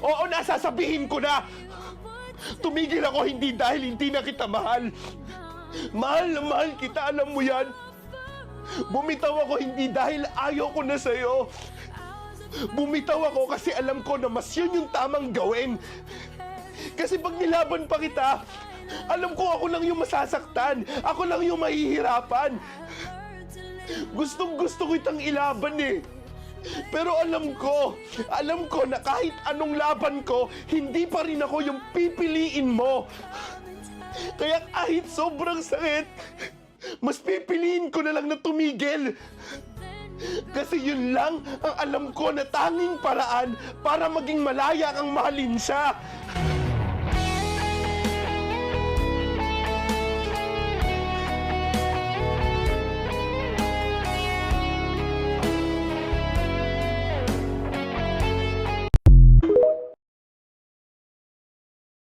Oo, nasasabihin ko na! Tumigil ako hindi dahil hindi na kita mahal. Mahal na mahal kita, alam mo yan. Bumitaw ako hindi dahil ayaw ko na sa'yo. Bumitaw ako kasi alam ko na mas yun yung tamang gawin. Kasi pag nilaban pa kita, alam ko ako lang yung masasaktan. Ako lang yung mahihirapan. Gustong gusto ko itang ilaban eh. Pero alam ko na kahit anong laban ko, hindi pa rin ako yung pipiliin mo. Kaya kahit sobrang sakit, mas pipiliin ko na lang na tumigil. Kasi yun lang ang alam ko na tanging paraan para maging malaya kang mahalin siya.